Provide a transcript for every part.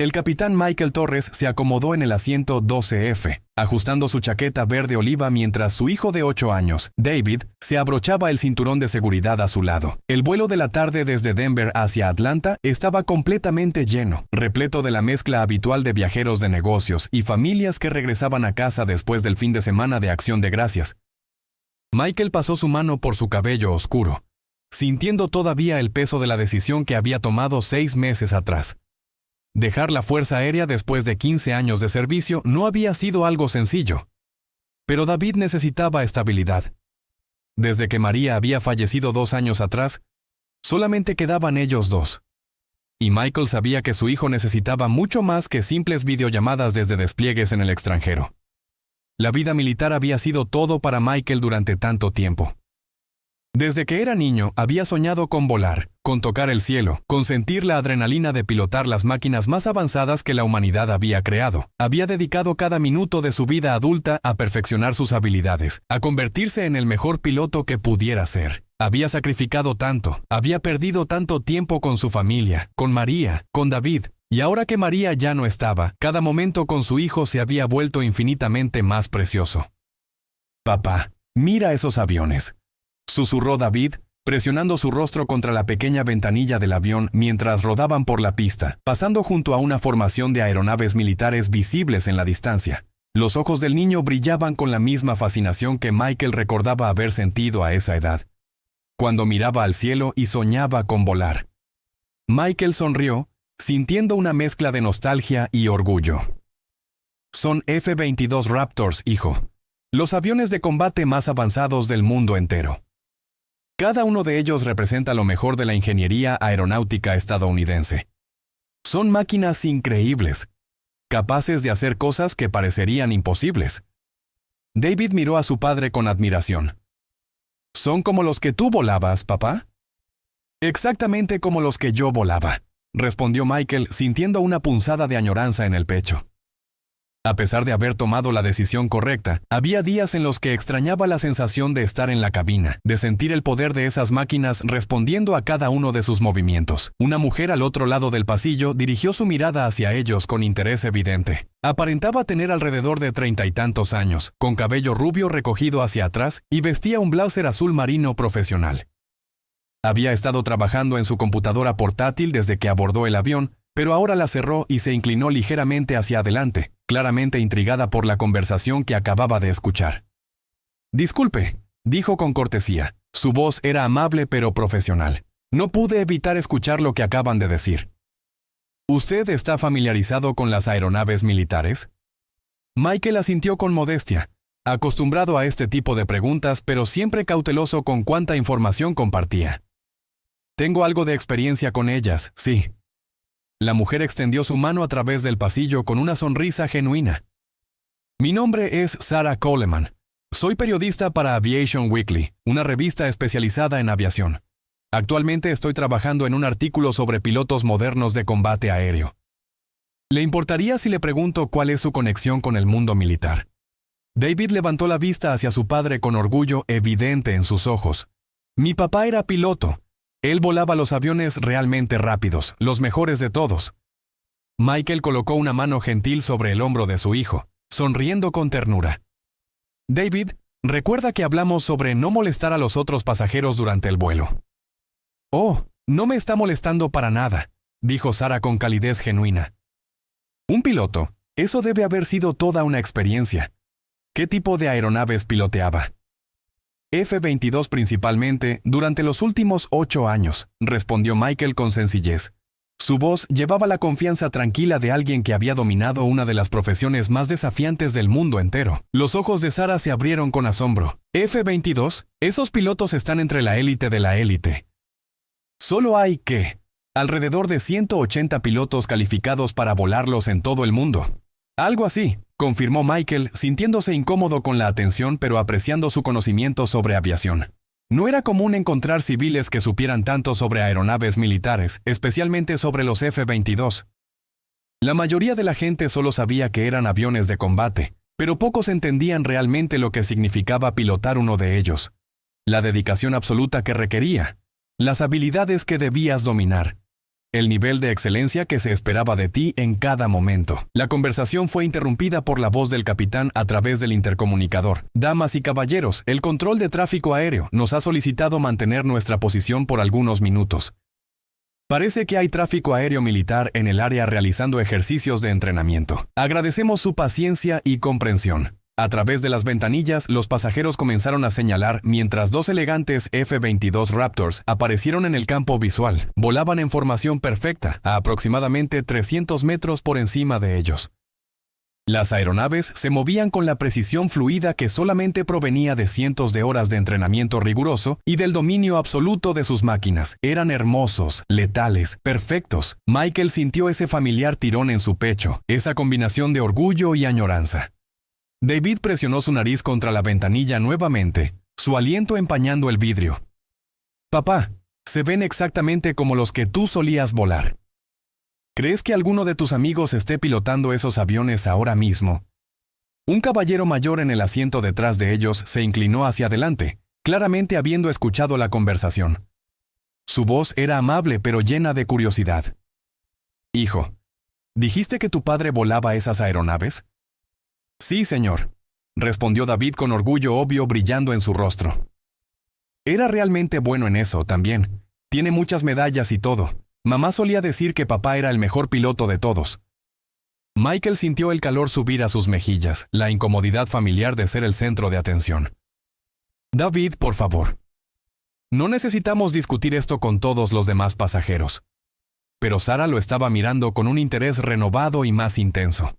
El capitán Michael Torres se acomodó en el asiento 12F, ajustando su chaqueta verde oliva mientras su hijo de 8 años, David, se abrochaba el cinturón de seguridad a su lado. El vuelo de la tarde desde Denver hacia Atlanta estaba completamente lleno, repleto de la mezcla habitual de viajeros de negocios y familias que regresaban a casa después del fin de semana de Acción de Gracias. Michael pasó su mano por su cabello oscuro, sintiendo todavía el peso de la decisión que había tomado 6 meses atrás. Dejar la Fuerza Aérea después de 15 años de servicio no había sido algo sencillo. Pero David necesitaba estabilidad. Desde que María había fallecido 2 años atrás, solamente quedaban ellos dos. Y Michael sabía que su hijo necesitaba mucho más que simples videollamadas desde despliegues en el extranjero. La vida militar había sido todo para Michael durante tanto tiempo. Desde que era niño, había soñado con volar, con tocar el cielo, con sentir la adrenalina de pilotar las máquinas más avanzadas que la humanidad había creado. Había dedicado cada minuto de su vida adulta a perfeccionar sus habilidades, a convertirse en el mejor piloto que pudiera ser. Había sacrificado tanto, había perdido tanto tiempo con su familia, con María, con David, y ahora que María ya no estaba, cada momento con su hijo se había vuelto infinitamente más precioso. «Papá, mira esos aviones», susurró David, presionando su rostro contra la pequeña ventanilla del avión mientras rodaban por la pista, pasando junto a una formación de aeronaves militares visibles en la distancia. Los ojos del niño brillaban con la misma fascinación que Michael recordaba haber sentido a esa edad, cuando miraba al cielo y soñaba con volar. Michael sonrió, sintiendo una mezcla de nostalgia y orgullo. «Son F-22 Raptors, hijo. Los aviones de combate más avanzados del mundo entero. Cada uno de ellos representa lo mejor de la ingeniería aeronáutica estadounidense. Son máquinas increíbles, capaces de hacer cosas que parecerían imposibles». David miró a su padre con admiración. «¿Son como los que tú volabas, papá?» «Exactamente como los que yo volaba», respondió Michael, sintiendo una punzada de añoranza en el pecho. A pesar de haber tomado la decisión correcta, había días en los que extrañaba la sensación de estar en la cabina, de sentir el poder de esas máquinas respondiendo a cada uno de sus movimientos. Una mujer al otro lado del pasillo dirigió su mirada hacia ellos con interés evidente. Aparentaba tener alrededor de 30 y tantos años, con cabello rubio recogido hacia atrás y vestía un blazer azul marino profesional. Había estado trabajando en su computadora portátil desde que abordó el avión, pero ahora la cerró y se inclinó ligeramente hacia adelante, claramente intrigada por la conversación que acababa de escuchar. «Disculpe», dijo con cortesía. Su voz era amable pero profesional. «No pude evitar escuchar lo que acaban de decir. ¿Usted está familiarizado con las aeronaves militares?» Michael asintió con modestia, acostumbrado a este tipo de preguntas, pero siempre cauteloso con cuánta información compartía. «Tengo algo de experiencia con ellas, sí». La mujer extendió su mano a través del pasillo con una sonrisa genuina. «Mi nombre es Sarah Coleman. Soy periodista para Aviation Weekly, una revista especializada en aviación. Actualmente estoy trabajando en un artículo sobre pilotos modernos de combate aéreo. ¿Le importaría si le pregunto cuál es su conexión con el mundo militar?» David levantó la vista hacia su padre con orgullo evidente en sus ojos. «Mi papá era piloto. Él volaba los aviones realmente rápidos, los mejores de todos». Michael colocó una mano gentil sobre el hombro de su hijo, sonriendo con ternura. «David, recuerda que hablamos sobre no molestar a los otros pasajeros durante el vuelo». «Oh, no me está molestando para nada», dijo Sarah con calidez genuina. «Un piloto, eso debe haber sido toda una experiencia. ¿Qué tipo de aeronaves piloteaba?» «F-22 principalmente, durante los últimos 8 años», respondió Michael con sencillez. Su voz llevaba la confianza tranquila de alguien que había dominado una de las profesiones más desafiantes del mundo entero. Los ojos de Sarah se abrieron con asombro. «¿F-22? Esos pilotos están entre la élite de la élite. Solo hay, ¿qué? Alrededor de 180 pilotos calificados para volarlos en todo el mundo». «Algo así», confirmó Michael, sintiéndose incómodo con la atención pero apreciando su conocimiento sobre aviación. No era común encontrar civiles que supieran tanto sobre aeronaves militares, especialmente sobre los F-22. La mayoría de la gente solo sabía que eran aviones de combate, pero pocos entendían realmente lo que significaba pilotar uno de ellos. La dedicación absoluta que requería, las habilidades que debías dominar. el nivel de excelencia que se esperaba de ti en cada momento. La conversación fue interrumpida por la voz del capitán a través del intercomunicador. Damas y caballeros, el control de tráfico aéreo nos ha solicitado mantener nuestra posición por algunos minutos. Parece que hay tráfico aéreo militar en el área realizando ejercicios de entrenamiento. Agradecemos su paciencia y comprensión. A través de las ventanillas, los pasajeros comenzaron a señalar mientras dos elegantes F-22 Raptors aparecieron en el campo visual. Volaban en formación perfecta, a aproximadamente 300 metros por encima de ellos. Las aeronaves se movían con la precisión fluida que solamente provenía de cientos de horas de entrenamiento riguroso y del dominio absoluto de sus máquinas. Eran hermosos, letales, perfectos. Michael sintió ese familiar tirón en su pecho, esa combinación de orgullo y añoranza. David presionó su nariz contra la ventanilla nuevamente, su aliento empañando el vidrio. «Papá, se ven exactamente como los que tú solías volar. ¿Crees que alguno de tus amigos esté pilotando esos aviones ahora mismo?» Un caballero mayor en el asiento detrás de ellos se inclinó hacia adelante, claramente habiendo escuchado la conversación. Su voz era amable pero llena de curiosidad. «Hijo, ¿dijiste que tu padre volaba esas aeronaves?» «Sí, señor», respondió David con orgullo obvio brillando en su rostro. «Era realmente bueno en eso también. Tiene muchas medallas y todo. Mamá solía decir que papá era el mejor piloto de todos». Michael sintió el calor subir a sus mejillas, la incomodidad familiar de ser el centro de atención. «David, por favor. No necesitamos discutir esto con todos los demás pasajeros». Pero Sara lo estaba mirando con un interés renovado y más intenso.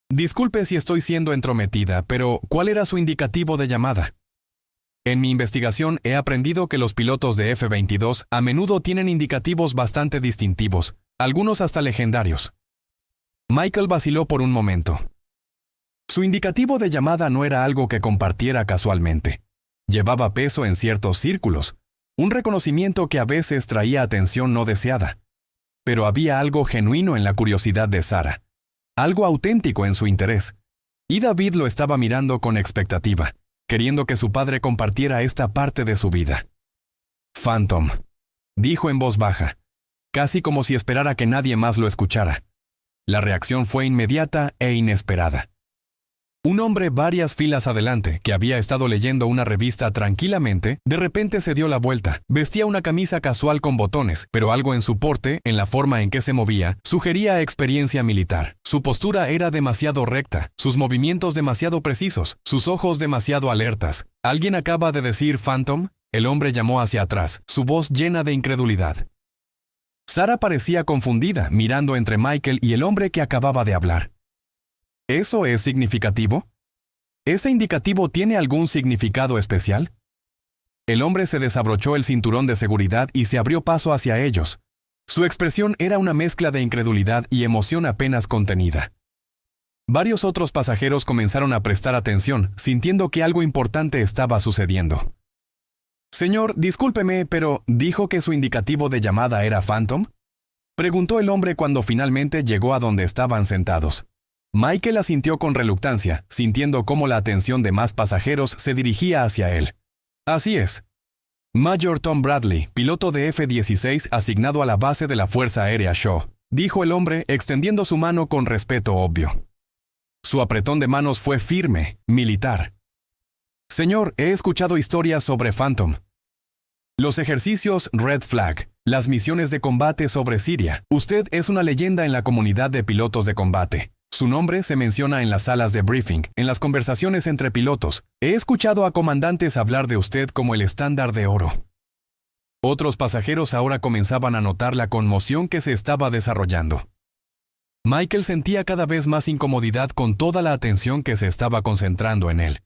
«Disculpe si estoy siendo entrometida, pero ¿cuál era su indicativo de llamada?» En mi investigación he aprendido que los pilotos de F-22 a menudo tienen indicativos bastante distintivos, algunos hasta legendarios. Michael vaciló por un momento. Su indicativo de llamada no era algo que compartiera casualmente. Llevaba peso en ciertos círculos, un reconocimiento que a veces traía atención no deseada. Pero había algo genuino en la curiosidad de Sara. Algo auténtico en su interés, y David lo estaba mirando con expectativa, queriendo que su padre compartiera esta parte de su vida. «Phantom», dijo en voz baja, casi como si esperara que nadie más lo escuchara. La reacción fue inmediata e inesperada. Un hombre varias filas adelante, que había estado leyendo una revista tranquilamente, de repente se dio la vuelta. Vestía una camisa casual con botones, pero algo en su porte, en la forma en que se movía, sugería experiencia militar. Su postura era demasiado recta, sus movimientos demasiado precisos, sus ojos demasiado alertas. «¿Alguien acaba de decir Phantom?», el hombre llamó hacia atrás, su voz llena de incredulidad. Sara parecía confundida, mirando entre Michael y el hombre que acababa de hablar. ¿Eso es significativo? ¿Ese indicativo tiene algún significado especial? El hombre se desabrochó el cinturón de seguridad y se abrió paso hacia ellos. Su expresión era una mezcla de incredulidad y emoción apenas contenida. Varios otros pasajeros comenzaron a prestar atención, sintiendo que algo importante estaba sucediendo. «Señor, discúlpeme, pero ¿dijo que su indicativo de llamada era Phantom?», preguntó el hombre cuando finalmente llegó a donde estaban sentados. Michael asintió con reluctancia, sintiendo cómo la atención de más pasajeros se dirigía hacia él. «Así es. Major Tom Bradley, piloto de F-16 asignado a la base de la Fuerza Aérea Shaw», dijo el hombre extendiendo su mano con respeto obvio. Su apretón de manos fue firme, militar. «Señor, he escuchado historias sobre Phantom. Los ejercicios Red Flag, las misiones de combate sobre Siria. Usted es una leyenda en la comunidad de pilotos de combate. Su nombre se menciona en las salas de briefing, en las conversaciones entre pilotos. He escuchado a comandantes hablar de usted como el estándar de oro». Otros pasajeros ahora comenzaban a notar la conmoción que se estaba desarrollando. Michael sentía cada vez más incomodidad con toda la atención que se estaba concentrando en él.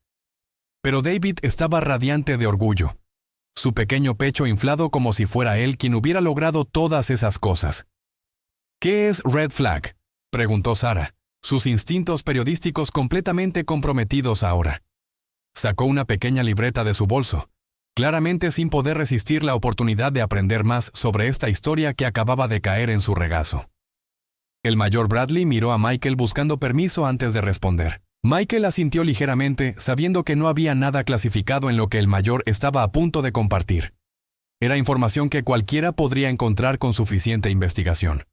Pero David estaba radiante de orgullo. Su pequeño pecho inflado como si fuera él quien hubiera logrado todas esas cosas. «¿Qué es Red Flag?», preguntó Sara, sus instintos periodísticos completamente comprometidos ahora. Sacó una pequeña libreta de su bolso, claramente sin poder resistir la oportunidad de aprender más sobre esta historia que acababa de caer en su regazo. El mayor Bradley miró a Michael buscando permiso antes de responder. Michael asintió ligeramente, sabiendo que no había nada clasificado en lo que el mayor estaba a punto de compartir. Era información que cualquiera podría encontrar con suficiente investigación.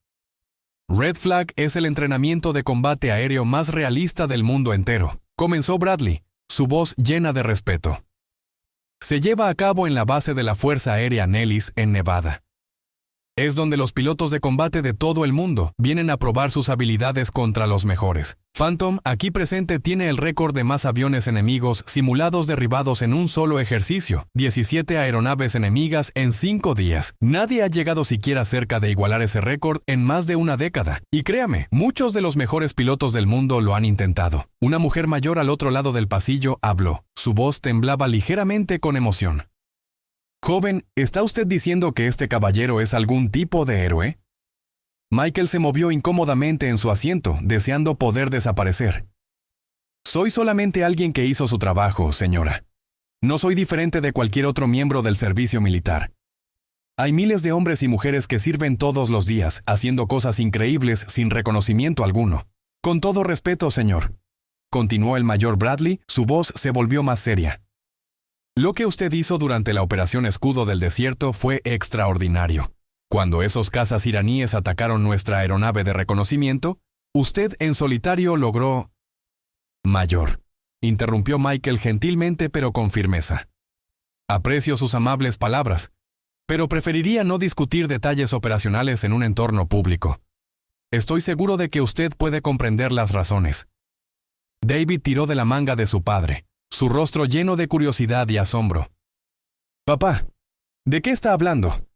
Red Flag es el entrenamiento de combate aéreo más realista del mundo entero, comenzó Bradley, su voz llena de respeto. Se lleva a cabo en la base de la Fuerza Aérea Nellis en Nevada. Es donde los pilotos de combate de todo el mundo vienen a probar sus habilidades contra los mejores. Phantom, aquí presente, tiene el récord de más aviones enemigos simulados derribados en un solo ejercicio, 17 aeronaves enemigas en 5 días. Nadie ha llegado siquiera cerca de igualar ese récord en más de una década. Y créame, muchos de los mejores pilotos del mundo lo han intentado. Una mujer mayor al otro lado del pasillo habló. Su voz temblaba ligeramente con emoción. Joven, ¿está usted diciendo que este caballero es algún tipo de héroe? Michael se movió incómodamente en su asiento, deseando poder desaparecer. Soy solamente alguien que hizo su trabajo, señora. No soy diferente de cualquier otro miembro del servicio militar. Hay miles de hombres y mujeres que sirven todos los días, haciendo cosas increíbles sin reconocimiento alguno. Con todo respeto, señor, continuó el mayor Bradley, su voz se volvió más seria. Lo que usted hizo durante la Operación Escudo del Desierto fue extraordinario. Cuando esos cazas iraníes atacaron nuestra aeronave de reconocimiento, usted en solitario logró... Mayor, interrumpió Michael gentilmente pero con firmeza. Aprecio sus amables palabras, pero preferiría no discutir detalles operacionales en un entorno público. Estoy seguro de que usted puede comprender las razones. David tiró de la manga de su padre, su rostro lleno de curiosidad y asombro. Papá, ¿de qué está hablando?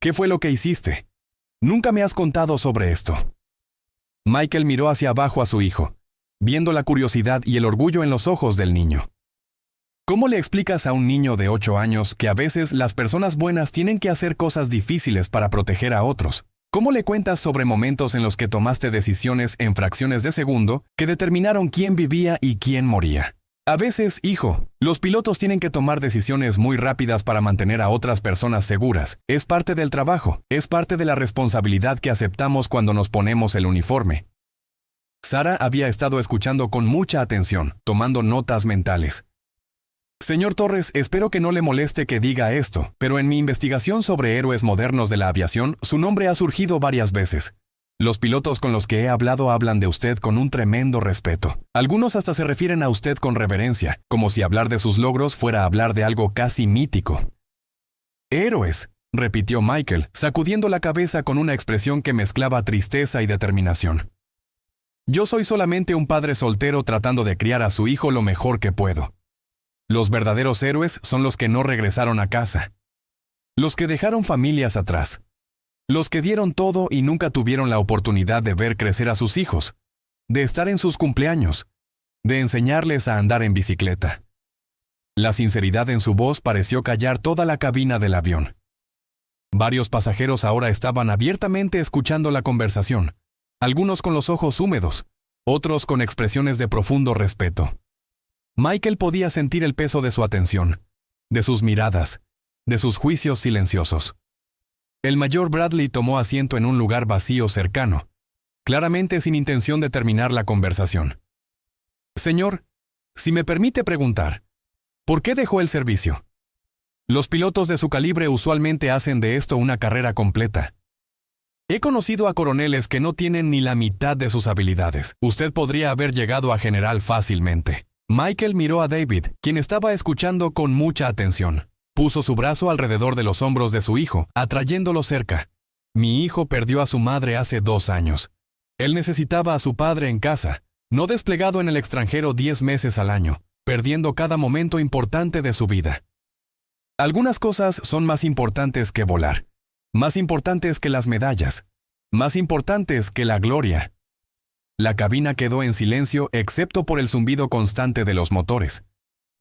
¿Qué fue lo que hiciste? Nunca me has contado sobre esto. Michael miró hacia abajo a su hijo, viendo la curiosidad y el orgullo en los ojos del niño. ¿Cómo le explicas a un niño de 8 años que a veces las personas buenas tienen que hacer cosas difíciles para proteger a otros? ¿Cómo le cuentas sobre momentos en los que tomaste decisiones en fracciones de segundo que determinaron quién vivía y quién moría? A veces, hijo, los pilotos tienen que tomar decisiones muy rápidas para mantener a otras personas seguras. Es parte del trabajo, es parte de la responsabilidad que aceptamos cuando nos ponemos el uniforme. Sara había estado escuchando con mucha atención, tomando notas mentales. Señor Torres, espero que no le moleste que diga esto, pero en mi investigación sobre héroes modernos de la aviación, su nombre ha surgido varias veces. Los pilotos con los que he hablado hablan de usted con un tremendo respeto. Algunos hasta se refieren a usted con reverencia, como si hablar de sus logros fuera hablar de algo casi mítico. Héroes, repitió Michael, sacudiendo la cabeza con una expresión que mezclaba tristeza y determinación. Yo soy solamente un padre soltero tratando de criar a su hijo lo mejor que puedo. Los verdaderos héroes son los que no regresaron a casa. Los que dejaron familias atrás. Los que dieron todo y nunca tuvieron la oportunidad de ver crecer a sus hijos, de estar en sus cumpleaños, de enseñarles a andar en bicicleta. La sinceridad en su voz pareció callar toda la cabina del avión. Varios pasajeros ahora estaban abiertamente escuchando la conversación, algunos con los ojos húmedos, otros con expresiones de profundo respeto. Michael podía sentir el peso de su atención, de sus miradas, de sus juicios silenciosos. El mayor Bradley tomó asiento en un lugar vacío cercano, claramente sin intención de terminar la conversación. Señor, si me permite preguntar, ¿por qué dejó el servicio? Los pilotos de su calibre usualmente hacen de esto una carrera completa. He conocido a coroneles que no tienen ni la mitad de sus habilidades. Usted podría haber llegado a general fácilmente. Michael miró a David, quien estaba escuchando con mucha atención. Puso su brazo alrededor de los hombros de su hijo, atrayéndolo cerca. Mi hijo perdió a su madre hace 2 años. Él necesitaba a su padre en casa, no desplegado en el extranjero 10 meses al año, perdiendo cada momento importante de su vida. Algunas cosas son más importantes que volar, más importantes que las medallas, más importantes que la gloria. La cabina quedó en silencio excepto por el zumbido constante de los motores.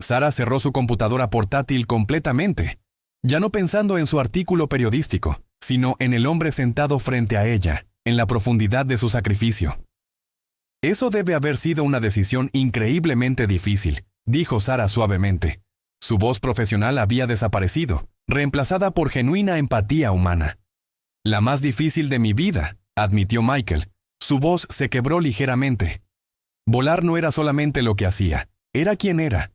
Sara cerró su computadora portátil completamente, ya no pensando en su artículo periodístico, sino en el hombre sentado frente a ella, en la profundidad de su sacrificio. Eso debe haber sido una decisión increíblemente difícil, dijo Sara suavemente. Su voz profesional había desaparecido, reemplazada por genuina empatía humana. La más difícil de mi vida, admitió Michael. Su voz se quebró ligeramente. Volar no era solamente lo que hacía, era quien era.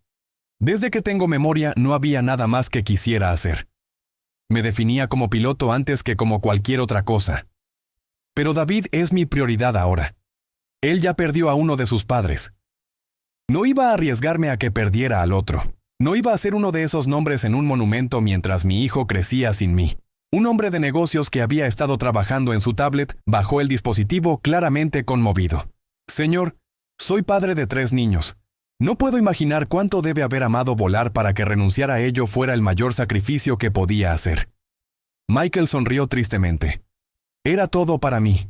Desde que tengo memoria no había nada más que quisiera hacer. Me definía como piloto antes que como cualquier otra cosa. Pero David es mi prioridad ahora. Él ya perdió a uno de sus padres. No iba a arriesgarme a que perdiera al otro. No iba a ser uno de esos nombres en un monumento mientras mi hijo crecía sin mí. Un hombre de negocios que había estado trabajando en su tablet bajó el dispositivo claramente conmovido. Señor, soy padre de 3 niños. No puedo imaginar cuánto debe haber amado volar para que renunciar a ello fuera el mayor sacrificio que podía hacer. Michael sonrió tristemente. Era todo para mí.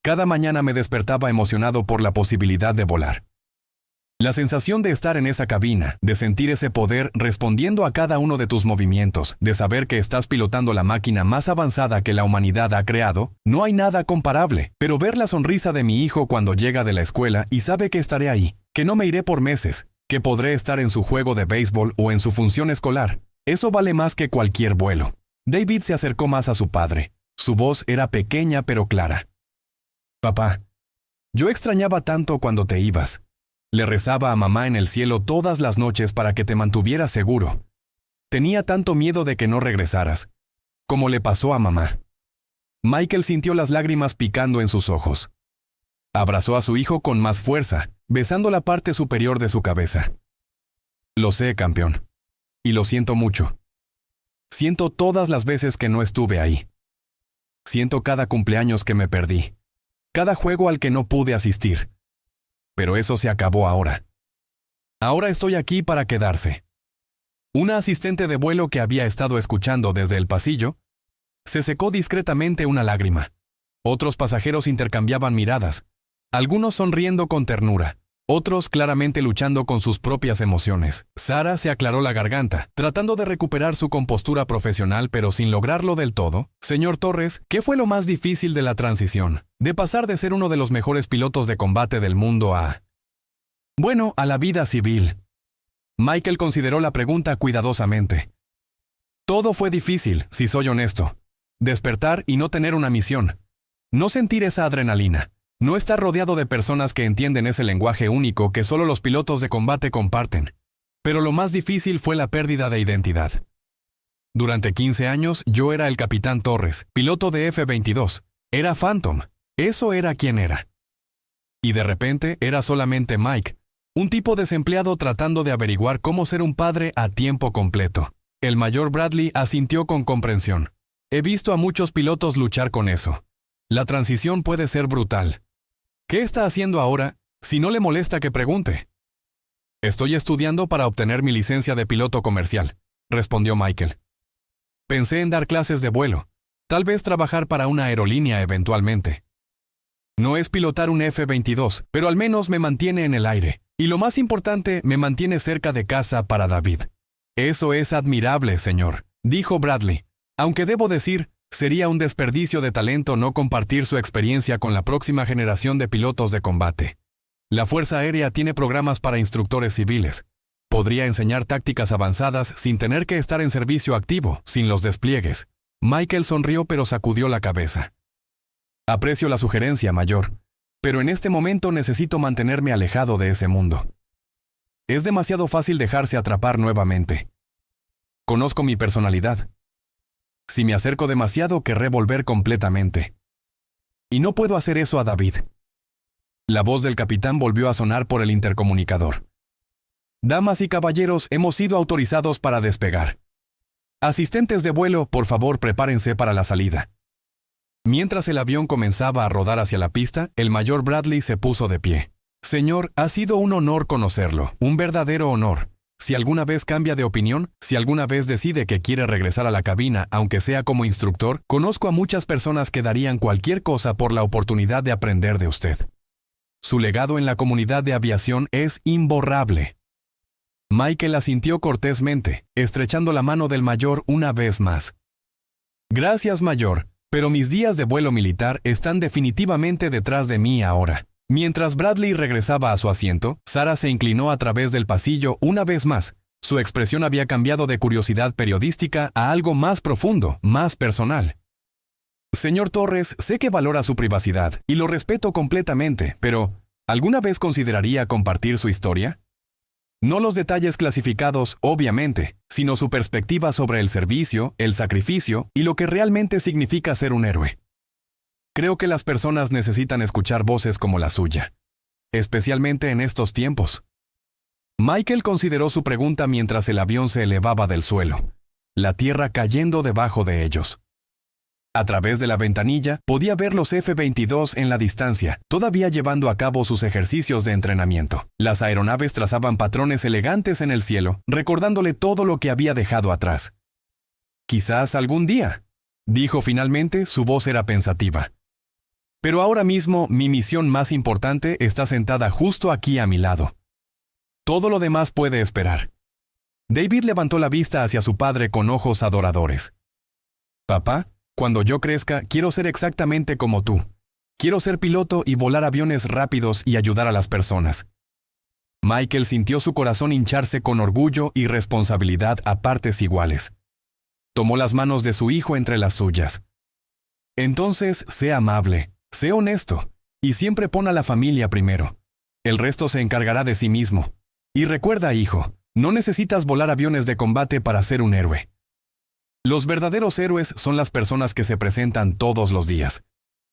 Cada mañana me despertaba emocionado por la posibilidad de volar. La sensación de estar en esa cabina, de sentir ese poder respondiendo a cada uno de tus movimientos, de saber que estás pilotando la máquina más avanzada que la humanidad ha creado, no hay nada comparable. Pero ver la sonrisa de mi hijo cuando llega de la escuela y sabe que estaré ahí, que no me iré por meses, que podré estar en su juego de béisbol o en su función escolar, eso vale más que cualquier vuelo. David se acercó más a su padre. Su voz era pequeña pero clara. Papá, yo extrañaba tanto cuando te ibas. Le rezaba a mamá en el cielo todas las noches para que te mantuvieras seguro. Tenía tanto miedo de que no regresaras, como le pasó a mamá. Michael sintió las lágrimas picando en sus ojos. Abrazó a su hijo con más fuerza, besando la parte superior de su cabeza. Lo sé, campeón. Y lo siento mucho. Siento todas las veces que no estuve ahí. Siento cada cumpleaños que me perdí. Cada juego al que no pude asistir. Pero eso se acabó ahora. Ahora estoy aquí para quedarse. Una asistente de vuelo que había estado escuchando desde el pasillo, se secó discretamente una lágrima. Otros pasajeros intercambiaban miradas, algunos sonriendo con ternura, otros claramente luchando con sus propias emociones. Sara se aclaró la garganta, tratando de recuperar su compostura profesional pero sin lograrlo del todo. Señor Torres, ¿qué fue lo más difícil de la transición? De pasar de ser uno de los mejores pilotos de combate del mundo a la vida civil. Michael consideró la pregunta cuidadosamente. Todo fue difícil, si soy honesto. Despertar y no tener una misión. No sentir esa adrenalina. No estar rodeado de personas que entienden ese lenguaje único que solo los pilotos de combate comparten. Pero lo más difícil fue la pérdida de identidad. Durante 15 años yo era el Capitán Torres, piloto de F-22. Era Phantom. Eso era quien era. Y de repente era solamente Mike, un tipo desempleado tratando de averiguar cómo ser un padre a tiempo completo. El mayor Bradley asintió con comprensión. He visto a muchos pilotos luchar con eso. La transición puede ser brutal. ¿Qué está haciendo ahora? Si no le molesta que pregunte. Estoy estudiando para obtener mi licencia de piloto comercial, respondió Michael. Pensé en dar clases de vuelo, tal vez trabajar para una aerolínea eventualmente. No es pilotar un F-22, pero al menos me mantiene en el aire. Y lo más importante, me mantiene cerca de casa para David. Eso es admirable, señor, dijo Bradley. Aunque debo decir, sería un desperdicio de talento no compartir su experiencia con la próxima generación de pilotos de combate. La Fuerza Aérea tiene programas para instructores civiles. Podría enseñar tácticas avanzadas sin tener que estar en servicio activo, sin los despliegues. Michael sonrió pero sacudió la cabeza. Aprecio la sugerencia, mayor, pero en este momento necesito mantenerme alejado de ese mundo. Es demasiado fácil dejarse atrapar nuevamente. Conozco mi personalidad. Si me acerco demasiado, querré volver completamente. Y no puedo hacer eso a David. La voz del capitán volvió a sonar por el intercomunicador. Damas y caballeros, hemos sido autorizados para despegar. Asistentes de vuelo, por favor, prepárense para la salida. Mientras el avión comenzaba a rodar hacia la pista, el mayor Bradley se puso de pie. Señor, ha sido un honor conocerlo, un verdadero honor. Si alguna vez cambia de opinión, si alguna vez decide que quiere regresar a la cabina, aunque sea como instructor, conozco a muchas personas que darían cualquier cosa por la oportunidad de aprender de usted. Su legado en la comunidad de aviación es imborrable. Michael asintió cortésmente, estrechando la mano del mayor una vez más. Gracias, mayor, pero mis días de vuelo militar están definitivamente detrás de mí ahora. Mientras Bradley regresaba a su asiento, Sara se inclinó a través del pasillo una vez más. Su expresión había cambiado de curiosidad periodística a algo más profundo, más personal. Señor Torres, sé que valora su privacidad, y lo respeto completamente, pero ¿alguna vez consideraría compartir su historia? No los detalles clasificados, obviamente, sino su perspectiva sobre el servicio, el sacrificio y lo que realmente significa ser un héroe. Creo que las personas necesitan escuchar voces como la suya, especialmente en estos tiempos. Michael consideró su pregunta mientras el avión se elevaba del suelo, la tierra cayendo debajo de ellos. A través de la ventanilla podía ver los F-22 en la distancia, todavía llevando a cabo sus ejercicios de entrenamiento. Las aeronaves trazaban patrones elegantes en el cielo, recordándole todo lo que había dejado atrás. Quizás algún día, dijo finalmente, su voz era pensativa. Pero ahora mismo mi misión más importante está sentada justo aquí a mi lado. Todo lo demás puede esperar. David levantó la vista hacia su padre con ojos adoradores. Papá, cuando yo crezca, quiero ser exactamente como tú. Quiero ser piloto y volar aviones rápidos y ayudar a las personas. Michael sintió su corazón hincharse con orgullo y responsabilidad a partes iguales. Tomó las manos de su hijo entre las suyas. Entonces, sé amable, sé honesto, y siempre pon a la familia primero. El resto se encargará de sí mismo. Y recuerda, hijo, no necesitas volar aviones de combate para ser un héroe. Los verdaderos héroes son las personas que se presentan todos los días,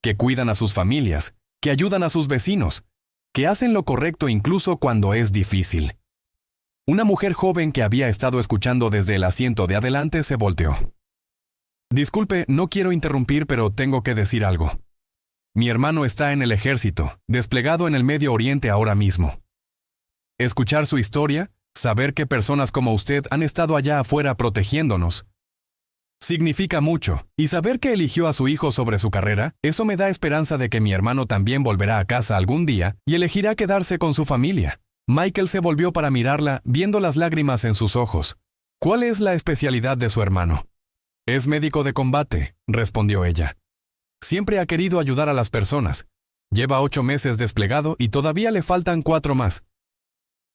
que cuidan a sus familias, que ayudan a sus vecinos, que hacen lo correcto incluso cuando es difícil. Una mujer joven que había estado escuchando desde el asiento de adelante se volteó. Disculpe, no quiero interrumpir, pero tengo que decir algo. Mi hermano está en el ejército, desplegado en el Medio Oriente ahora mismo. Escuchar su historia, saber que personas como usted han estado allá afuera protegiéndonos, significa mucho, y saber que eligió a su hijo sobre su carrera, eso me da esperanza de que mi hermano también volverá a casa algún día y elegirá quedarse con su familia. Michael se volvió para mirarla, viendo las lágrimas en sus ojos. ¿Cuál es la especialidad de su hermano? Es médico de combate, respondió ella. Siempre ha querido ayudar a las personas. Lleva 8 meses desplegado y todavía le faltan 4 más.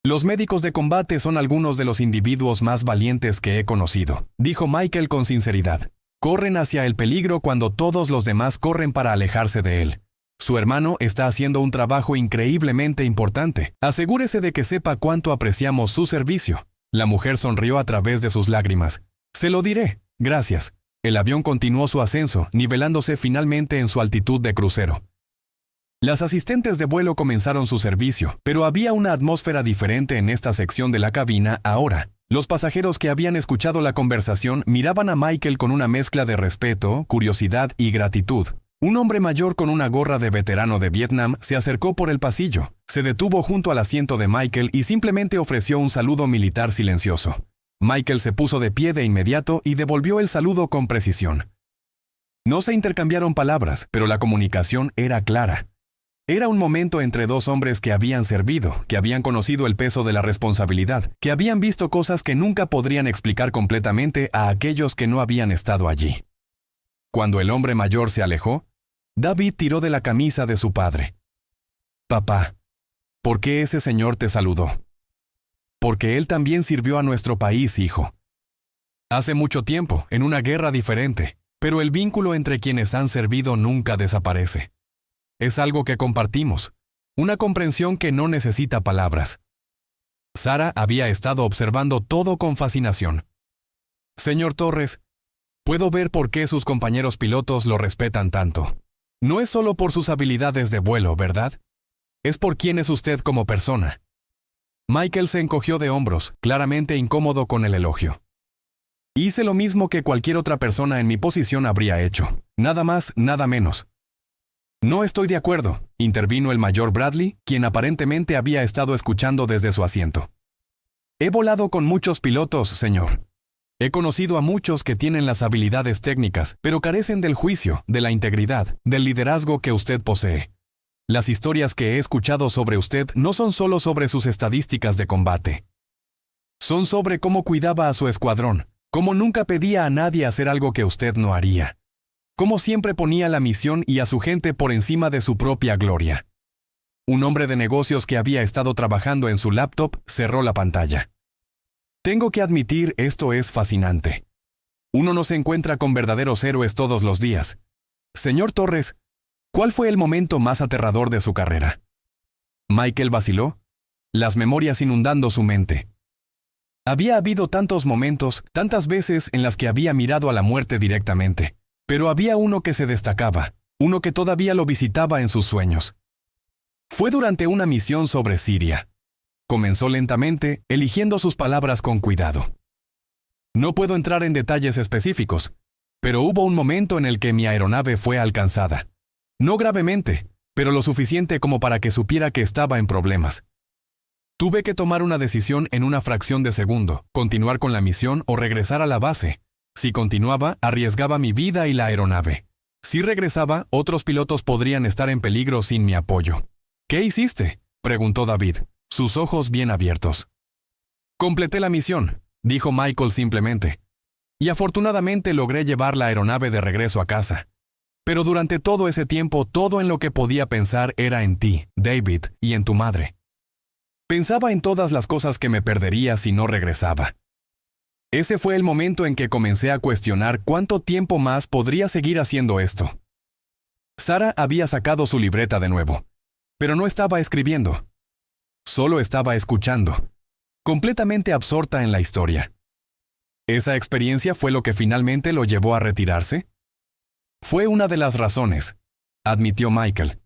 Los médicos de combate son algunos de los individuos más valientes que he conocido, dijo Michael con sinceridad. Corren hacia el peligro cuando todos los demás corren para alejarse de él. Su hermano está haciendo un trabajo increíblemente importante. Asegúrese de que sepa cuánto apreciamos su servicio. La mujer sonrió a través de sus lágrimas. Se lo diré, gracias. El avión continuó su ascenso, nivelándose finalmente en su altitud de crucero. Las asistentes de vuelo comenzaron su servicio, pero había una atmósfera diferente en esta sección de la cabina ahora. Los pasajeros que habían escuchado la conversación miraban a Michael con una mezcla de respeto, curiosidad y gratitud. Un hombre mayor con una gorra de veterano de Vietnam se acercó por el pasillo, se detuvo junto al asiento de Michael y simplemente ofreció un saludo militar silencioso. Michael se puso de pie de inmediato y devolvió el saludo con precisión. No se intercambiaron palabras, pero la comunicación era clara. Era un momento entre dos hombres que habían servido, que habían conocido el peso de la responsabilidad, que habían visto cosas que nunca podrían explicar completamente a aquellos que no habían estado allí. Cuando el hombre mayor se alejó, David tiró de la camisa de su padre. «Papá, ¿por qué ese señor te saludó?» «Porque él también sirvió a nuestro país, hijo. Hace mucho tiempo, en una guerra diferente, pero el vínculo entre quienes han servido nunca desaparece. Es algo que compartimos, una comprensión que no necesita palabras». Sara había estado observando todo con fascinación. «Señor Torres, puedo ver por qué sus compañeros pilotos lo respetan tanto. No es solo por sus habilidades de vuelo, ¿verdad? Es por quién es usted como persona». Michael se encogió de hombros, claramente incómodo con el elogio. «Hice lo mismo que cualquier otra persona en mi posición habría hecho. Nada más, nada menos». «No estoy de acuerdo», intervino el mayor Bradley, quien aparentemente había estado escuchando desde su asiento. «He volado con muchos pilotos, señor. He conocido a muchos que tienen las habilidades técnicas, pero carecen del juicio, de la integridad, del liderazgo que usted posee. Las historias que he escuchado sobre usted no son solo sobre sus estadísticas de combate. Son sobre cómo cuidaba a su escuadrón, cómo nunca pedía a nadie hacer algo que usted no haría. Cómo siempre ponía la misión y a su gente por encima de su propia gloria». Un hombre de negocios que había estado trabajando en su laptop cerró la pantalla. «Tengo que admitir, esto es fascinante. Uno no se encuentra con verdaderos héroes todos los días. Señor Torres, ¿cuál fue el momento más aterrador de su carrera?» Michael vaciló. las memorias inundando su mente. Había habido tantos momentos, tantas veces en las que había mirado a la muerte directamente, pero había uno que se destacaba, uno que todavía lo visitaba en sus sueños. Fue durante una misión sobre Siria. Comenzó lentamente, eligiendo sus palabras con cuidado. No puedo entrar en detalles específicos, pero hubo un momento en el que mi aeronave fue alcanzada. No gravemente, pero lo suficiente como para que supiera que estaba en problemas. Tuve que tomar una decisión en una fracción de segundo, continuar con la misión o regresar a la base. Si continuaba, arriesgaba mi vida y la aeronave. Si regresaba, otros pilotos podrían estar en peligro sin mi apoyo. ¿Qué hiciste?, preguntó David, sus ojos bien abiertos. Completé la misión, dijo Michael simplemente. Y afortunadamente logré llevar la aeronave de regreso a casa. Pero durante todo ese tiempo, todo en lo que podía pensar era en ti, David, y en tu madre. Pensaba en todas las cosas que me perdería si no regresaba. Ese fue el momento en que comencé a cuestionar cuánto tiempo más podría seguir haciendo esto. Sara había sacado su libreta de nuevo, pero no estaba escribiendo. Solo estaba escuchando, completamente absorta en la historia. ¿Esa experiencia fue lo que finalmente lo llevó a retirarse? Fue una de las razones, admitió Michael.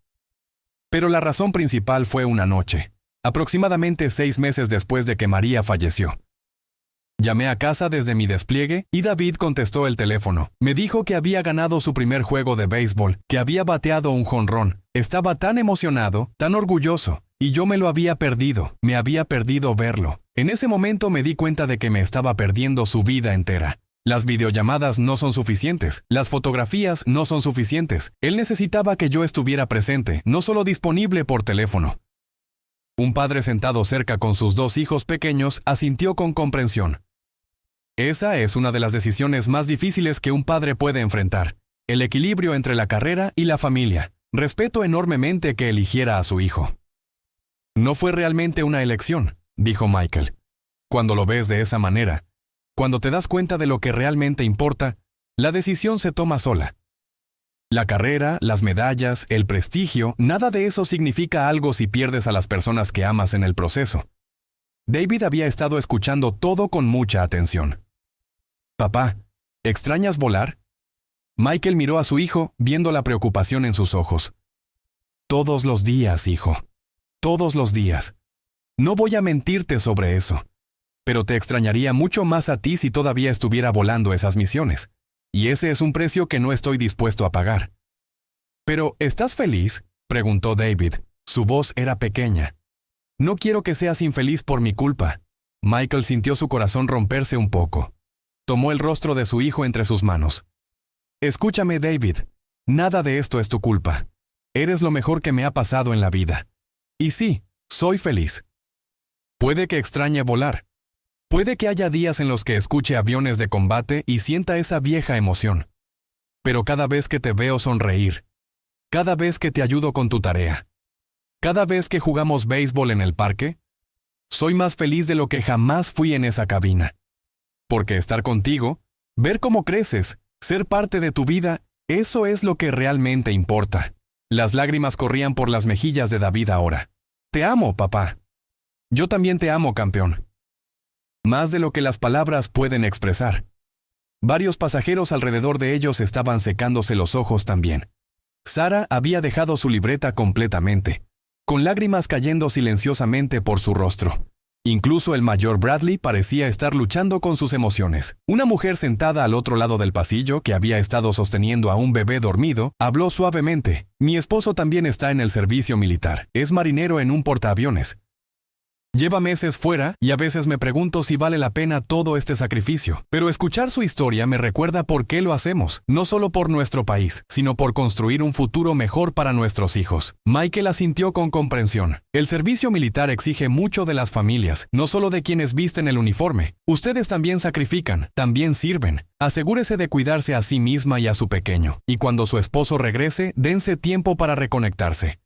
Pero la razón principal fue una noche, aproximadamente 6 meses después de que María falleció. Llamé a casa desde mi despliegue y David contestó el teléfono. Me dijo que había ganado su primer juego de béisbol, que había bateado un jonrón. Estaba tan emocionado, tan orgulloso, y yo me lo había perdido. Me había perdido verlo. En ese momento me di cuenta de que me estaba perdiendo su vida entera. Las videollamadas no son suficientes, las fotografías no son suficientes. Él necesitaba que yo estuviera presente, no solo disponible por teléfono. Un padre sentado cerca con sus 2 hijos pequeños asintió con comprensión. Esa es una de las decisiones más difíciles que un padre puede enfrentar, el equilibrio entre la carrera y la familia. Respeto enormemente que eligiera a su hijo. No fue realmente una elección, dijo Michael. Cuando lo ves de esa manera, cuando te das cuenta de lo que realmente importa, la decisión se toma sola. La carrera, las medallas, el prestigio, nada de eso significa algo si pierdes a las personas que amas en el proceso. David había estado escuchando todo con mucha atención. Papá, ¿extrañas volar? Michael miró a su hijo, viendo la preocupación en sus ojos. Todos los días, hijo. Todos los días. No voy a mentirte sobre eso. Pero te extrañaría mucho más a ti si todavía estuviera volando esas misiones. Y ese es un precio que no estoy dispuesto a pagar. ¿Pero estás feliz?, preguntó David. Su voz era pequeña. No quiero que seas infeliz por mi culpa. Michael sintió su corazón romperse un poco. Tomó el rostro de su hijo entre sus manos. Escúchame, David. Nada de esto es tu culpa. Eres lo mejor que me ha pasado en la vida. Y sí, soy feliz. Puede que extrañe volar. Puede que haya días en los que escuche aviones de combate y sienta esa vieja emoción. Pero cada vez que te veo sonreír, cada vez que te ayudo con tu tarea, cada vez que jugamos béisbol en el parque, soy más feliz de lo que jamás fui en esa cabina. Porque estar contigo, ver cómo creces, ser parte de tu vida, eso es lo que realmente importa. Las lágrimas corrían por las mejillas de David ahora. Te amo, papá. Yo también te amo, campeón. Más de lo que las palabras pueden expresar. Varios pasajeros alrededor de ellos estaban secándose los ojos también. Sara había dejado su libreta completamente, con lágrimas cayendo silenciosamente por su rostro. Incluso el mayor Bradley parecía estar luchando con sus emociones. Una mujer sentada al otro lado del pasillo, que había estado sosteniendo a un bebé dormido, habló suavemente. Mi esposo también está en el servicio militar. Es marinero en un portaaviones. Lleva meses fuera y a veces me pregunto si vale la pena todo este sacrificio. Pero escuchar su historia me recuerda por qué lo hacemos, no solo por nuestro país, sino por construir un futuro mejor para nuestros hijos. Michael asintió con comprensión. El servicio militar exige mucho de las familias, no solo de quienes visten el uniforme. Ustedes también sacrifican, también sirven. Asegúrese de cuidarse a sí misma y a su pequeño. Y cuando su esposo regrese, dense tiempo para reconectarse.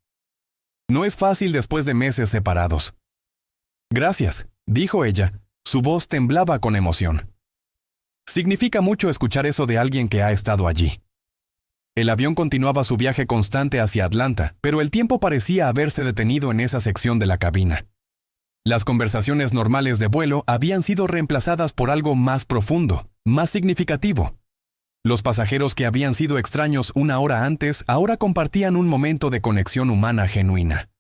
No es fácil después de meses separados. Gracias, dijo ella. Su voz temblaba con emoción. Significa mucho escuchar eso de alguien que ha estado allí. El avión continuaba su viaje constante hacia Atlanta, pero el tiempo parecía haberse detenido en esa sección de la cabina. Las conversaciones normales de vuelo habían sido reemplazadas por algo más profundo, más significativo. Los pasajeros que habían sido extraños una hora antes ahora compartían un momento de conexión humana genuina.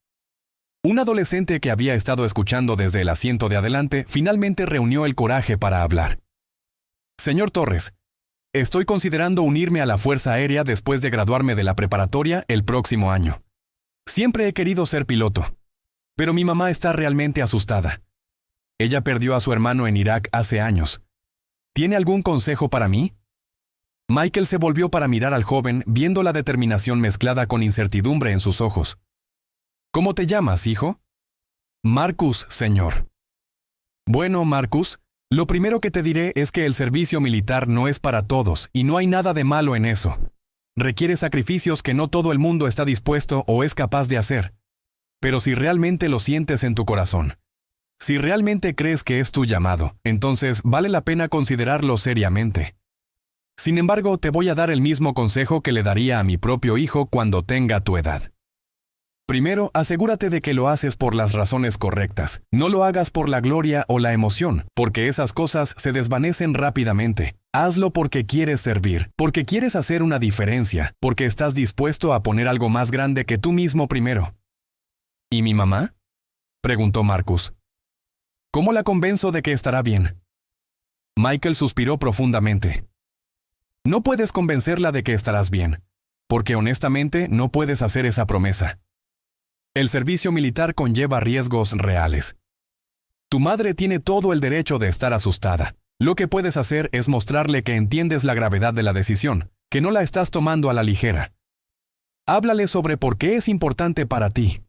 Un adolescente que había estado escuchando desde el asiento de adelante finalmente reunió el coraje para hablar. Señor Torres, estoy considerando unirme a la Fuerza Aérea después de graduarme de la preparatoria el próximo año. Siempre he querido ser piloto, pero mi mamá está realmente asustada. Ella perdió a su hermano en Irak hace años. ¿Tiene algún consejo para mí? Michael se volvió para mirar al joven, viendo la determinación mezclada con incertidumbre en sus ojos. ¿Cómo te llamas, hijo? Marcus, señor. Bueno, Marcus, lo primero que te diré es que el servicio militar no es para todos y no hay nada de malo en eso. Requiere sacrificios que no todo el mundo está dispuesto o es capaz de hacer. Pero si realmente lo sientes en tu corazón, si realmente crees que es tu llamado, entonces vale la pena considerarlo seriamente. Sin embargo, te voy a dar el mismo consejo que le daría a mi propio hijo cuando tenga tu edad. Primero, asegúrate de que lo haces por las razones correctas. No lo hagas por la gloria o la emoción, porque esas cosas se desvanecen rápidamente. Hazlo porque quieres servir, porque quieres hacer una diferencia, porque estás dispuesto a poner algo más grande que tú mismo primero. ¿Y mi mamá?, preguntó Marcus. ¿Cómo la convenzo de que estará bien? Michael suspiró profundamente. No puedes convencerla de que estarás bien, porque honestamente no puedes hacer esa promesa. El servicio militar conlleva riesgos reales. Tu madre tiene todo el derecho de estar asustada. Lo que puedes hacer es mostrarle que entiendes la gravedad de la decisión, que no la estás tomando a la ligera. Háblale sobre por qué es importante para ti.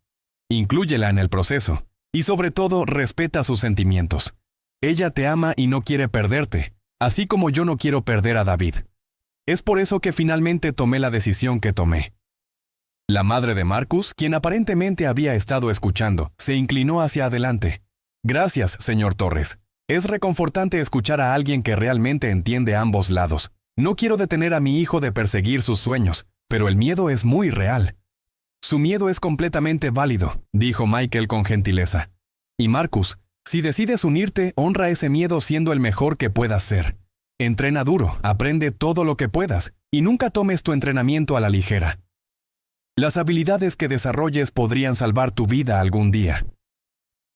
Inclúyela en el proceso, y sobre todo respeta sus sentimientos. Ella te ama y no quiere perderte, así como yo no quiero perder a David. Es por eso que finalmente tomé la decisión que tomé. La madre de Marcus, quien aparentemente había estado escuchando, se inclinó hacia adelante. Gracias, señor Torres. Es reconfortante escuchar a alguien que realmente entiende ambos lados. No quiero detener a mi hijo de perseguir sus sueños, pero el miedo es muy real. Su miedo es completamente válido, dijo Michael con gentileza. Y Marcus, si decides unirte, honra ese miedo siendo el mejor que puedas ser. Entrena duro, aprende todo lo que puedas, y nunca tomes tu entrenamiento a la ligera. Las habilidades que desarrolles podrían salvar tu vida algún día.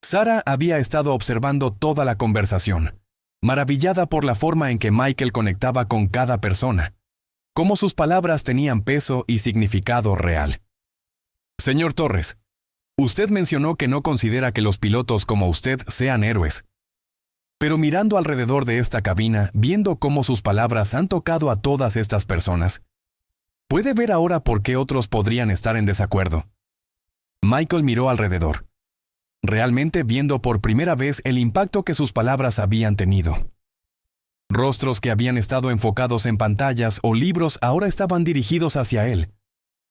Sara había estado observando toda la conversación, maravillada por la forma en que Michael conectaba con cada persona, cómo sus palabras tenían peso y significado real. Señor Torres, usted mencionó que no considera que los pilotos como usted sean héroes. Pero mirando alrededor de esta cabina, viendo cómo sus palabras han tocado a todas estas personas, ¿puede ver ahora por qué otros podrían estar en desacuerdo? Michael miró alrededor, realmente viendo por primera vez el impacto que sus palabras habían tenido. Rostros que habían estado enfocados en pantallas o libros ahora estaban dirigidos hacia él.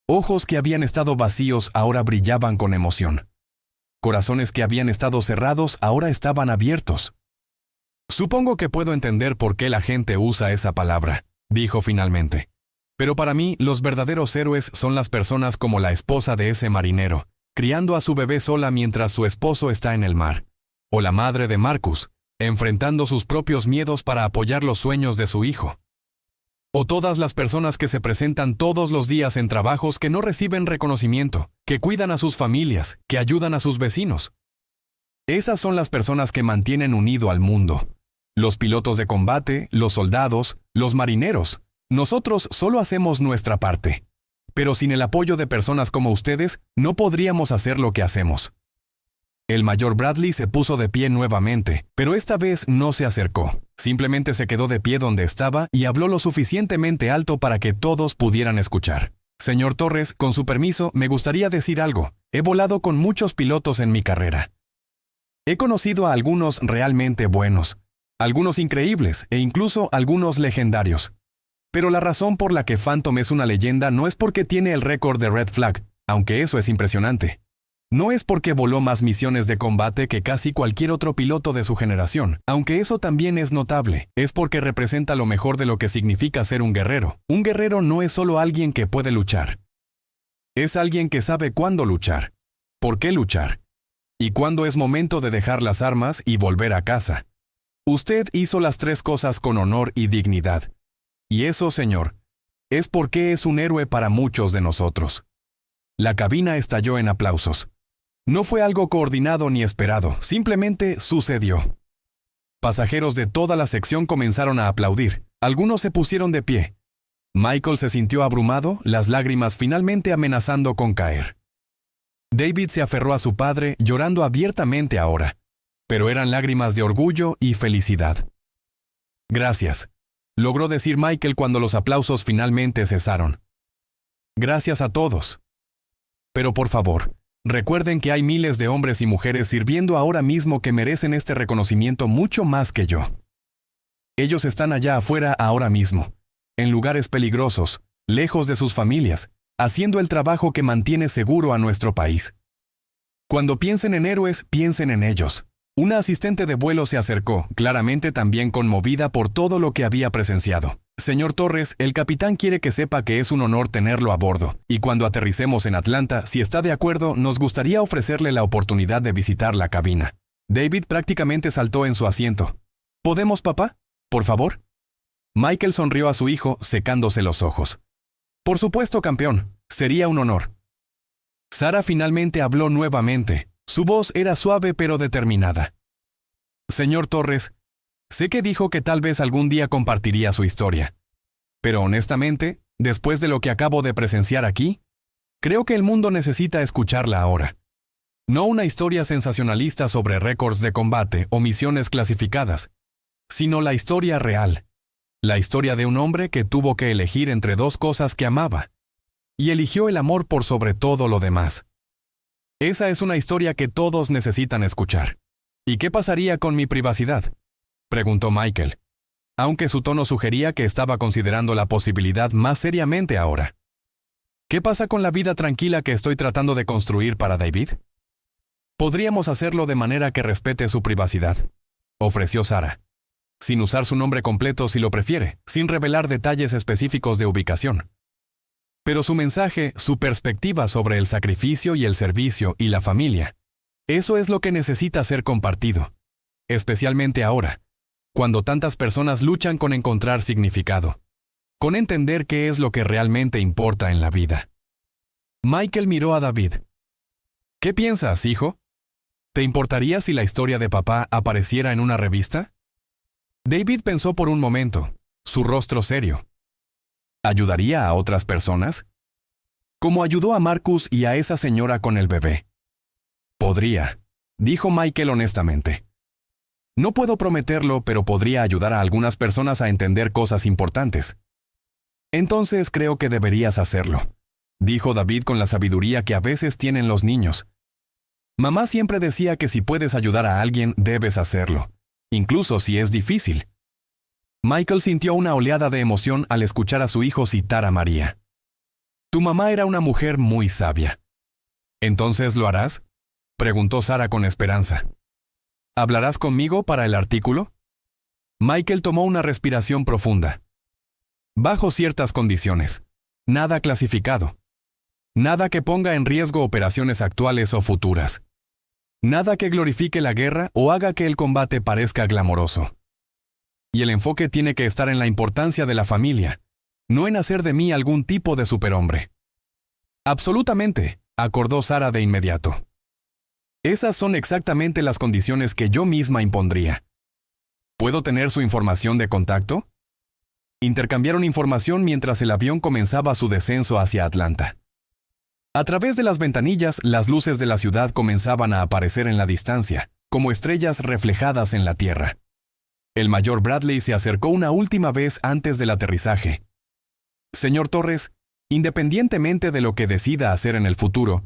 Ojos que habían estado vacíos ahora brillaban con emoción. Corazones que habían estado cerrados ahora estaban abiertos. Supongo que puedo entender por qué la gente usa esa palabra, dijo finalmente. Pero para mí, los verdaderos héroes son las personas como la esposa de ese marinero, criando a su bebé sola mientras su esposo está en el mar. O la madre de Marcus, enfrentando sus propios miedos para apoyar los sueños de su hijo. O todas las personas que se presentan todos los días en trabajos que no reciben reconocimiento, que cuidan a sus familias, que ayudan a sus vecinos. Esas son las personas que mantienen unido al mundo. Los pilotos de combate, los soldados, los marineros. Nosotros solo hacemos nuestra parte. Pero sin el apoyo de personas como ustedes, no podríamos hacer lo que hacemos. El mayor Bradley se puso de pie nuevamente, pero esta vez no se acercó. Simplemente se quedó de pie donde estaba y habló lo suficientemente alto para que todos pudieran escuchar. Señor Torres, con su permiso, me gustaría decir algo. He volado con muchos pilotos en mi carrera. He conocido a algunos realmente buenos, algunos increíbles e incluso algunos legendarios. Pero la razón por la que Phantom es una leyenda no es porque tiene el récord de Red Flag, aunque eso es impresionante. No es porque voló más misiones de combate que casi cualquier otro piloto de su generación, aunque eso también es notable. Es porque representa lo mejor de lo que significa ser un guerrero. Un guerrero no es solo alguien que puede luchar. Es alguien que sabe cuándo luchar, por qué luchar, y cuándo es momento de dejar las armas y volver a casa. Usted hizo las tres cosas con honor y dignidad. Y eso, señor, es porque es un héroe para muchos de nosotros. La cabina estalló en aplausos. No fue algo coordinado ni esperado, simplemente sucedió. Pasajeros de toda la sección comenzaron a aplaudir. Algunos se pusieron de pie. Michael se sintió abrumado, las lágrimas finalmente amenazando con caer. David se aferró a su padre, llorando abiertamente ahora, pero eran lágrimas de orgullo y felicidad. Gracias, logró decir Michael cuando los aplausos finalmente cesaron. Gracias a todos. Pero por favor, recuerden que hay miles de hombres y mujeres sirviendo ahora mismo que merecen este reconocimiento mucho más que yo. Ellos están allá afuera ahora mismo, en lugares peligrosos, lejos de sus familias, haciendo el trabajo que mantiene seguro a nuestro país. Cuando piensen en héroes, piensen en ellos. Una asistente de vuelo se acercó, claramente también conmovida por todo lo que había presenciado. Señor Torres, el capitán quiere que sepa que es un honor tenerlo a bordo, y cuando aterricemos en Atlanta, si está de acuerdo, nos gustaría ofrecerle la oportunidad de visitar la cabina. David prácticamente saltó en su asiento. ¿Podemos, papá? ¿Por favor? Michael sonrió a su hijo, secándose los ojos. Por supuesto, campeón. Sería un honor. Sara finalmente habló nuevamente. Su voz era suave pero determinada. Señor Torres, sé que dijo que tal vez algún día compartiría su historia. Pero honestamente, después de lo que acabo de presenciar aquí, creo que el mundo necesita escucharla ahora. No una historia sensacionalista sobre récords de combate o misiones clasificadas, sino la historia real. La historia de un hombre que tuvo que elegir entre dos cosas que amaba, y eligió el amor por sobre todo lo demás. Esa es una historia que todos necesitan escuchar. ¿Y qué pasaría con mi privacidad?, preguntó Michael, aunque su tono sugería que estaba considerando la posibilidad más seriamente ahora. ¿Qué pasa con la vida tranquila que estoy tratando de construir para David? Podríamos hacerlo de manera que respete su privacidad, ofreció Sara, sin usar su nombre completo si lo prefiere, sin revelar detalles específicos de ubicación. Pero su mensaje, su perspectiva sobre el sacrificio y el servicio y la familia, eso es lo que necesita ser compartido, especialmente ahora, cuando tantas personas luchan con encontrar significado, con entender qué es lo que realmente importa en la vida. Michael miró a David. ¿Qué piensas, hijo? ¿Te importaría si la historia de papá apareciera en una revista? David pensó por un momento, su rostro serio. ¿Ayudaría a otras personas? Como ayudó a Marcus y a esa señora con el bebé. Podría, dijo Michael honestamente. No puedo prometerlo, pero podría ayudar a algunas personas a entender cosas importantes. Entonces creo que deberías hacerlo, dijo David con la sabiduría que a veces tienen los niños. Mamá siempre decía que si puedes ayudar a alguien, debes hacerlo, incluso si es difícil. Michael sintió una oleada de emoción al escuchar a su hijo citar a María. Tu mamá era una mujer muy sabia. ¿Entonces lo harás?, preguntó Sara con esperanza. ¿Hablarás conmigo para el artículo? Michael tomó una respiración profunda. Bajo ciertas condiciones. Nada clasificado. Nada que ponga en riesgo operaciones actuales o futuras. Nada que glorifique la guerra o haga que el combate parezca glamoroso. Y el enfoque tiene que estar en la importancia de la familia, no en hacer de mí algún tipo de superhombre. Absolutamente, acordó Sara de inmediato. Esas son exactamente las condiciones que yo misma impondría. ¿Puedo tener su información de contacto? Intercambiaron información mientras el avión comenzaba su descenso hacia Atlanta. A través de las ventanillas, las luces de la ciudad comenzaban a aparecer en la distancia, como estrellas reflejadas en la tierra. El mayor Bradley se acercó una última vez antes del aterrizaje. Señor Torres, independientemente de lo que decida hacer en el futuro,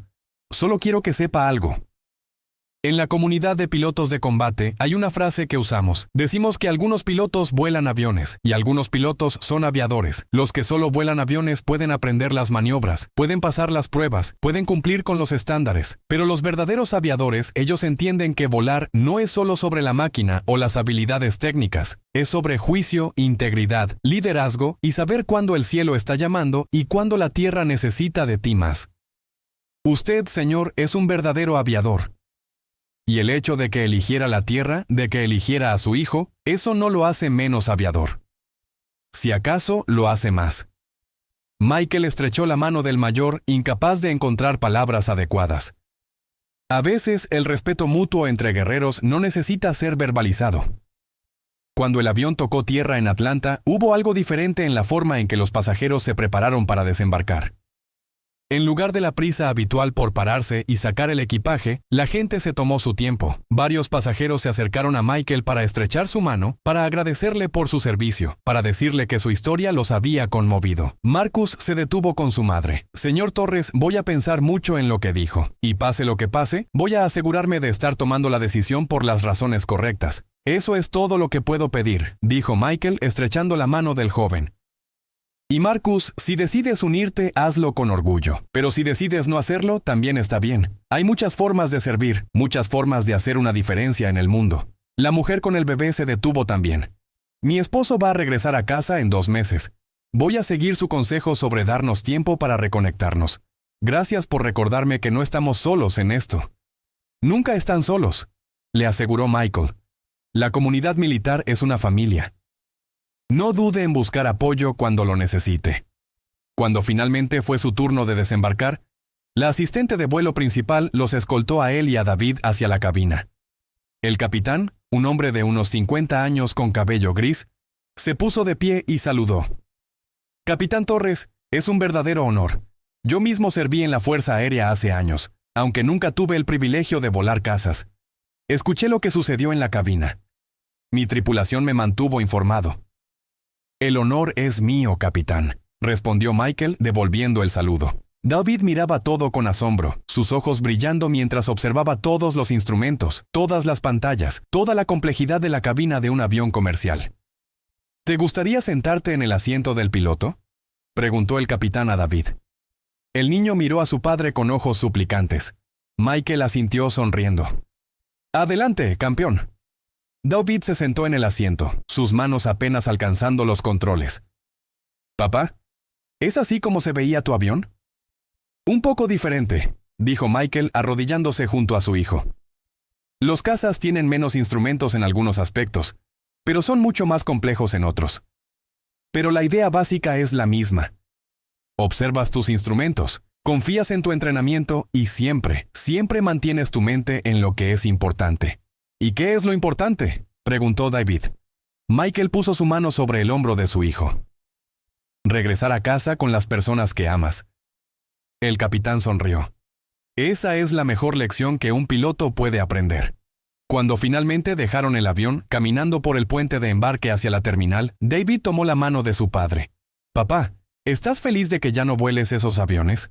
solo quiero que sepa algo. En la comunidad de pilotos de combate hay una frase que usamos. Decimos que algunos pilotos vuelan aviones y algunos pilotos son aviadores. Los que solo vuelan aviones pueden aprender las maniobras, pueden pasar las pruebas, pueden cumplir con los estándares. Pero los verdaderos aviadores, ellos entienden que volar no es solo sobre la máquina o las habilidades técnicas. Es sobre juicio, integridad, liderazgo y saber cuándo el cielo está llamando y cuándo la tierra necesita de ti más. Usted, señor, es un verdadero aviador. Y el hecho de que eligiera la tierra, de que eligiera a su hijo, eso no lo hace menos aviador. Si acaso, lo hace más. Michael estrechó la mano del mayor, incapaz de encontrar palabras adecuadas. A veces, el respeto mutuo entre guerreros no necesita ser verbalizado. Cuando el avión tocó tierra en Atlanta, hubo algo diferente en la forma en que los pasajeros se prepararon para desembarcar. En lugar de la prisa habitual por pararse y sacar el equipaje, la gente se tomó su tiempo. Varios pasajeros se acercaron a Michael para estrechar su mano, para agradecerle por su servicio, para decirle que su historia los había conmovido. Marcus se detuvo con su madre. Señor Torres, voy a pensar mucho en lo que dijo. Y pase lo que pase, voy a asegurarme de estar tomando la decisión por las razones correctas. Eso es todo lo que puedo pedir, dijo Michael estrechando la mano del joven. Y Marcus, si decides unirte, hazlo con orgullo. Pero si decides no hacerlo, también está bien. Hay muchas formas de servir, muchas formas de hacer una diferencia en el mundo. La mujer con el bebé se detuvo también. Mi esposo va a regresar a casa en 2 meses. Voy a seguir su consejo sobre darnos tiempo para reconectarnos. Gracias por recordarme que no estamos solos en esto. Nunca están solos, le aseguró Michael. La comunidad militar es una familia. No dude en buscar apoyo cuando lo necesite. Cuando finalmente fue su turno de desembarcar, la asistente de vuelo principal los escoltó a él y a David hacia la cabina. El capitán, un hombre de unos 50 años con cabello gris, se puso de pie y saludó. Capitán Torres, es un verdadero honor. Yo mismo serví en la Fuerza Aérea hace años, aunque nunca tuve el privilegio de volar cazas. Escuché lo que sucedió en la cabina. Mi tripulación me mantuvo informado. El honor es mío, capitán, respondió Michael, devolviendo el saludo. David miraba todo con asombro, sus ojos brillando mientras observaba todos los instrumentos, todas las pantallas, toda la complejidad de la cabina de un avión comercial. ¿Te gustaría sentarte en el asiento del piloto?, preguntó el capitán a David. El niño miró a su padre con ojos suplicantes. Michael asintió sonriendo. Adelante, campeón. David se sentó en el asiento, sus manos apenas alcanzando los controles. «Papá, ¿es así como se veía tu avión?» «Un poco diferente», dijo Michael arrodillándose junto a su hijo. «Los cazas tienen menos instrumentos en algunos aspectos, pero son mucho más complejos en otros. Pero la idea básica es la misma. Observas tus instrumentos, confías en tu entrenamiento y siempre mantienes tu mente en lo que es importante». «¿Y qué es lo importante?», preguntó David. Michael puso su mano sobre el hombro de su hijo. «Regresar a casa con las personas que amas». El capitán sonrió. «Esa es la mejor lección que un piloto puede aprender». Cuando finalmente dejaron el avión, caminando por el puente de embarque hacia la terminal, David tomó la mano de su padre. «Papá, ¿estás feliz de que ya no vueles esos aviones?».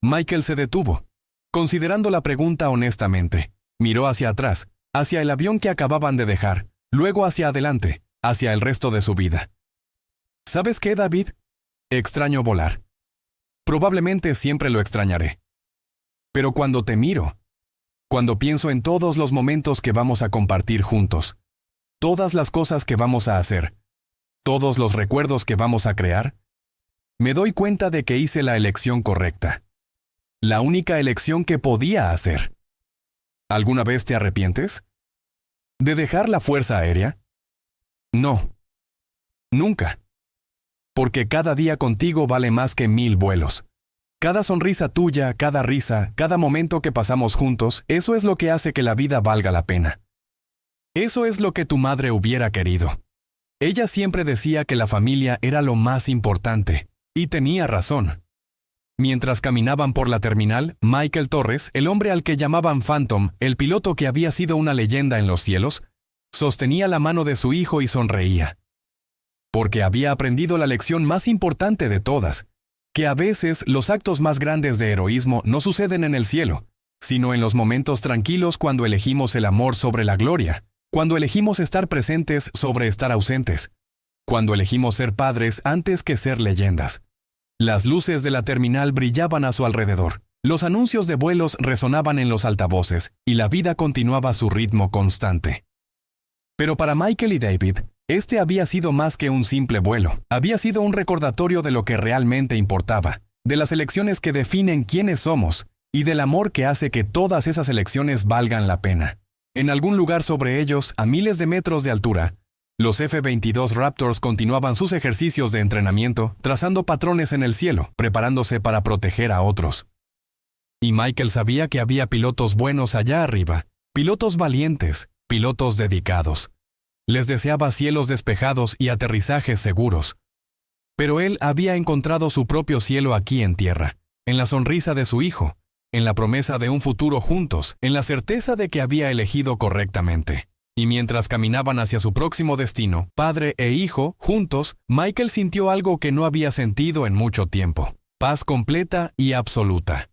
Michael se detuvo, considerando la pregunta honestamente. Miró hacia atrás, hacia el avión que acababan de dejar, luego hacia adelante, hacia el resto de su vida. ¿Sabes qué, David? Extraño volar. Probablemente siempre lo extrañaré. Pero cuando te miro, cuando pienso en todos los momentos que vamos a compartir juntos, todas las cosas que vamos a hacer, todos los recuerdos que vamos a crear, me doy cuenta de que hice la elección correcta. La única elección que podía hacer. ¿Alguna vez te arrepientes? ¿De dejar la Fuerza Aérea? No. Nunca. Porque cada día contigo vale más que 1000 vuelos. Cada sonrisa tuya, cada risa, cada momento que pasamos juntos, eso es lo que hace que la vida valga la pena. Eso es lo que tu madre hubiera querido. Ella siempre decía que la familia era lo más importante, y tenía razón. Mientras caminaban por la terminal, Michael Torres, el hombre al que llamaban Phantom, el piloto que había sido una leyenda en los cielos, sostenía la mano de su hijo y sonreía. Porque había aprendido la lección más importante de todas, que a veces los actos más grandes de heroísmo no suceden en el cielo, sino en los momentos tranquilos cuando elegimos el amor sobre la gloria, cuando elegimos estar presentes sobre estar ausentes, cuando elegimos ser padres antes que ser leyendas. Las luces de la terminal brillaban a su alrededor, los anuncios de vuelos resonaban en los altavoces, y la vida continuaba a su ritmo constante. Pero para Michael y David, este había sido más que un simple vuelo, había sido un recordatorio de lo que realmente importaba, de las elecciones que definen quiénes somos y del amor que hace que todas esas elecciones valgan la pena. En algún lugar sobre ellos, a miles de metros de altura, los F-22 Raptors continuaban sus ejercicios de entrenamiento, trazando patrones en el cielo, preparándose para proteger a otros. Y Michael sabía que había pilotos buenos allá arriba, pilotos valientes, pilotos dedicados. Les deseaba cielos despejados y aterrizajes seguros. Pero él había encontrado su propio cielo aquí en tierra, en la sonrisa de su hijo, en la promesa de un futuro juntos, en la certeza de que había elegido correctamente. Y mientras caminaban hacia su próximo destino, padre e hijo, juntos, Michael sintió algo que no había sentido en mucho tiempo: paz completa y absoluta.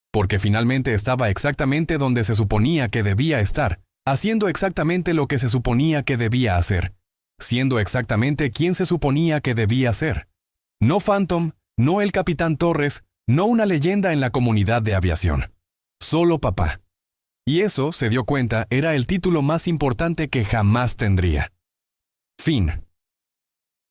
Porque finalmente estaba exactamente donde se suponía que debía estar, haciendo exactamente lo que se suponía que debía hacer, siendo exactamente quien se suponía que debía ser. No Phantom, no el Capitán Torres, no una leyenda en la comunidad de aviación. Solo papá. Y eso, se dio cuenta, era el título más importante que jamás tendría. Fin.